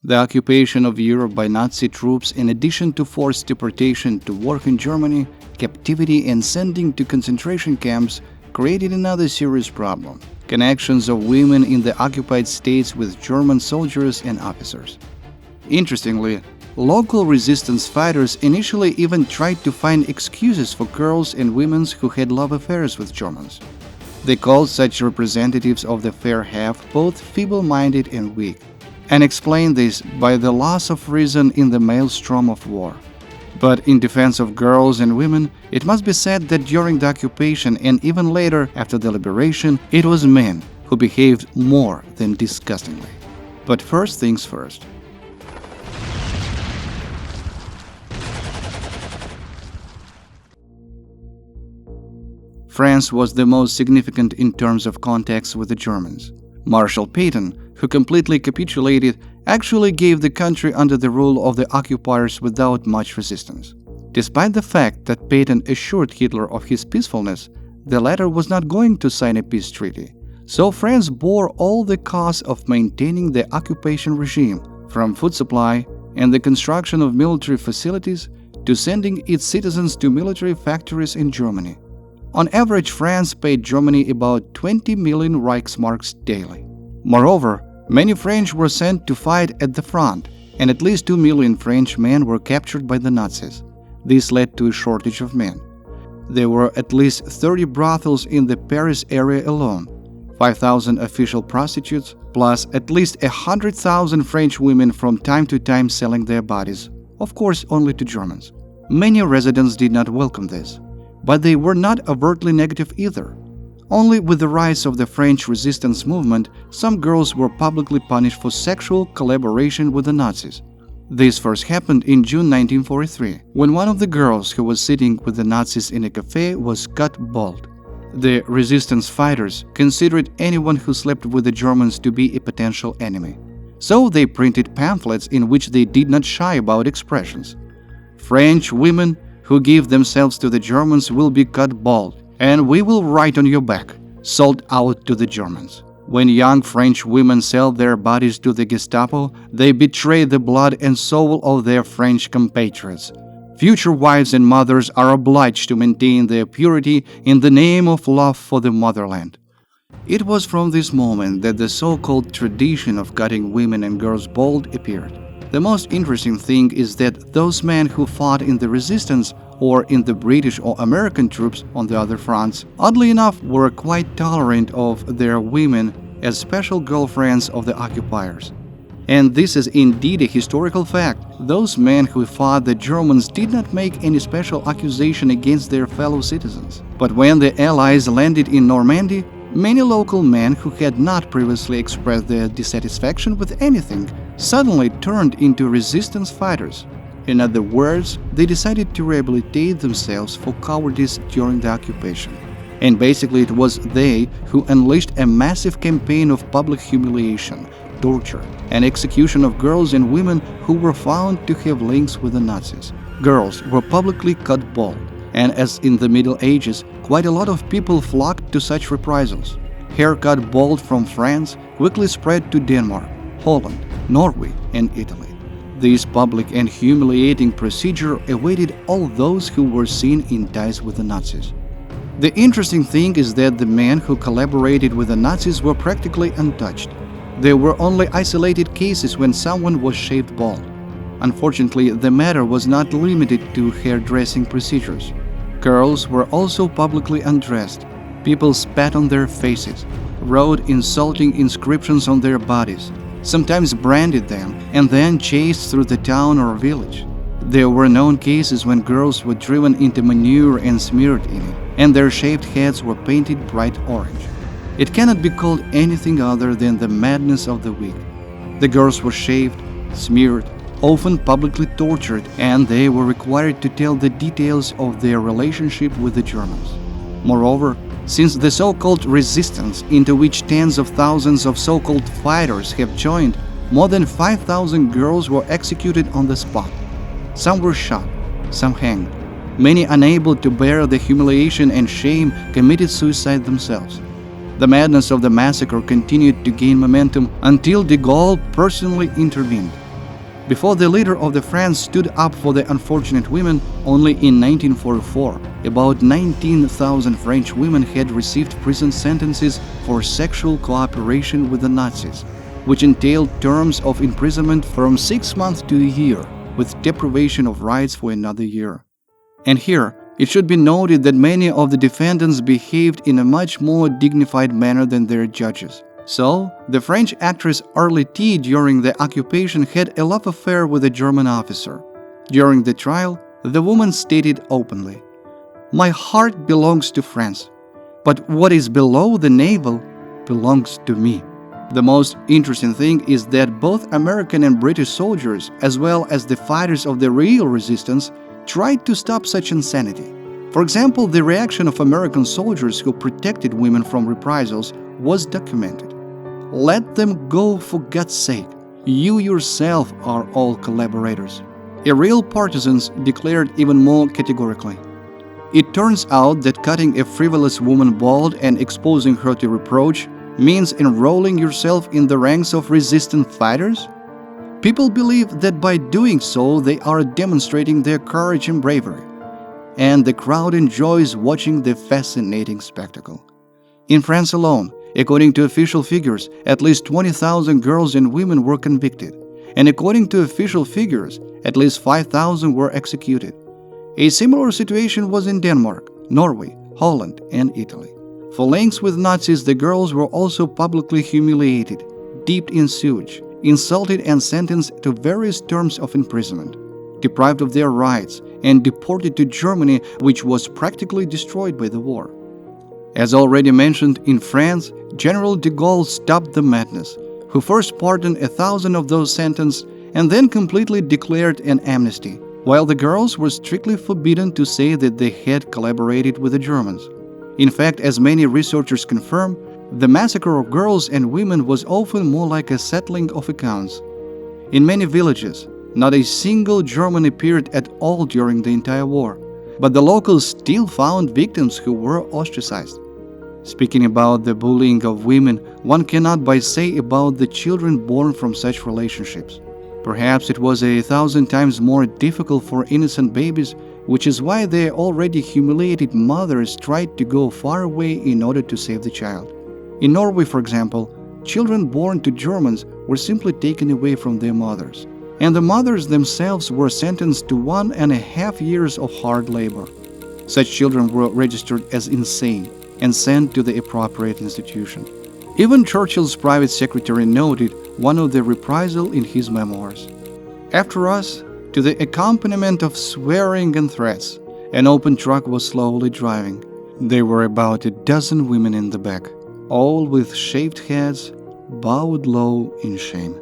The occupation of Europe by Nazi troops, in addition to forced deportation to work in Germany, captivity and sending to concentration camps, created another serious problem: connections of women in the occupied states with German soldiers and officers. Interestingly, local resistance fighters initially even tried to find excuses for girls and women who had love affairs with Germans. They called such representatives of the fair half both feeble-minded and weak, and explained this by the loss of reason in the maelstrom of war. But in defense of girls and women, it must be said that during the occupation and even later after the liberation, it was men who behaved more than disgustingly. But first things first. France was the most significant in terms of contacts with the Germans. Marshal Pétain, who completely capitulated, actually gave the country under the rule of the occupiers without much resistance. Despite the fact that Pétain assured Hitler of his peacefulness, the latter was not going to sign a peace treaty. So France bore all the costs of maintaining the occupation regime, from food supply and the construction of military facilities to sending its citizens to military factories in Germany. On average, France paid Germany about 20 million Reichsmarks daily. Moreover, many French were sent to fight at the front, and at least 2 million French men were captured by the Nazis. This led to a shortage of men. There were at least 30 brothels in the Paris area alone, 5,000 official prostitutes, plus at least 100,000 French women from time to time selling their bodies, of course only to Germans. Many residents did not welcome this, but they were not overtly negative either. Only with the rise of the French resistance movement, some girls were publicly punished for sexual collaboration with the Nazis. This first happened in June 1943, when one of the girls who was sitting with the Nazis in a cafe was cut bald. The resistance fighters considered anyone who slept with the Germans to be a potential enemy. So they printed pamphlets in which they did not shy about expressions. French women who give themselves to the Germans will be cut bald, and we will write on your back, sold out to the Germans. When young French women sell their bodies to the Gestapo, they betray the blood and soul of their French compatriots. Future wives and mothers are obliged to maintain their purity in the name of love for the motherland. It was from this moment that the so-called tradition of cutting women and girls bald appeared. The most interesting thing is that those men who fought in the resistance or in the British or American troops on the other fronts, oddly enough, were quite tolerant of their women as special girlfriends of the occupiers. And this is indeed a historical fact. Those men who fought the Germans did not make any special accusation against their fellow citizens. But when the Allies landed in Normandy, many local men who had not previously expressed their dissatisfaction with anything suddenly turned into resistance fighters. In other words, they decided to rehabilitate themselves for cowardice during the occupation. And basically it was they who unleashed a massive campaign of public humiliation, torture, and execution of girls and women who were found to have links with the Nazis. Girls were publicly cut bald, and as in the Middle Ages, quite a lot of people flocked to such reprisals. Hair cut bald from France quickly spread to Denmark, Holland, Norway, and Italy. This public and humiliating procedure awaited all those who were seen in ties with the Nazis. The interesting thing is that the men who collaborated with the Nazis were practically untouched. There were only isolated cases when someone was shaved bald. Unfortunately, the matter was not limited to hairdressing procedures. Girls were also publicly undressed. People spat on their faces, wrote insulting inscriptions on their bodies, sometimes branded them, and then chased through the town or village. There were known cases when girls were driven into manure and smeared in it, and their shaved heads were painted bright orange. It cannot be called anything other than the madness of the weak. The girls were shaved, smeared, often publicly tortured, and they were required to tell the details of their relationship with the Germans. Moreover, since the so-called resistance, into which tens of thousands of so-called fighters have joined, more than 5,000 girls were executed on the spot. Some were shot, some hanged. Many, unable to bear the humiliation and shame, committed suicide themselves. The madness of the massacre continued to gain momentum until de Gaulle personally intervened. Before the leader of the France stood up for the unfortunate women, only in 1944, about 19,000 French women had received prison sentences for sexual cooperation with the Nazis, which entailed terms of imprisonment from 6 months to a year, with deprivation of rights for another year. And here, it should be noted that many of the defendants behaved in a much more dignified manner than their judges. So, the French actress Arletty during the occupation had a love affair with a German officer. During the trial, the woman stated openly, "My heart belongs to France, but what is below the navel belongs to me." The most interesting thing is that both American and British soldiers, as well as the fighters of the real resistance, tried to stop such insanity. For example, the reaction of American soldiers who protected women from reprisals was documented. "Let them go, for God's sake. You yourself are all collaborators." Real partisans declared even more categorically. It turns out that cutting a frivolous woman bald and exposing her to reproach means enrolling yourself in the ranks of resistant fighters? People believe that by doing so they are demonstrating their courage and bravery, and the crowd enjoys watching the fascinating spectacle. In France alone, according to official figures, at least 20,000 girls and women were convicted, and according to official figures, at least 5,000 were executed. A similar situation was in Denmark, Norway, Holland, and Italy. For links with Nazis, the girls were also publicly humiliated, dipped in sewage, insulted and sentenced to various terms of imprisonment, deprived of their rights, and deported to Germany, which was practically destroyed by the war. As already mentioned, in France, General de Gaulle stopped the madness, who first pardoned 1,000 of those sentenced and then completely declared an amnesty, while the girls were strictly forbidden to say that they had collaborated with the Germans. In fact, as many researchers confirm, the massacre of girls and women was often more like a settling of accounts. In many villages, not a single German appeared at all during the entire war, but the locals still found victims who were ostracized. Speaking about the bullying of women, one cannot but say about the children born from such relationships. Perhaps it was 1,000 times more difficult for innocent babies, which is why their already humiliated mothers tried to go far away in order to save the child. In Norway, for example, children born to Germans were simply taken away from their mothers, and the mothers themselves were sentenced to 1.5 years of hard labor. Such children were registered as insane and sent to the appropriate institution. Even Churchill's private secretary noted one of the reprisal in his memoirs. After us, to the accompaniment of swearing and threats, an open truck was slowly driving. There were about 12 women in the back, all with shaved heads, bowed low in shame.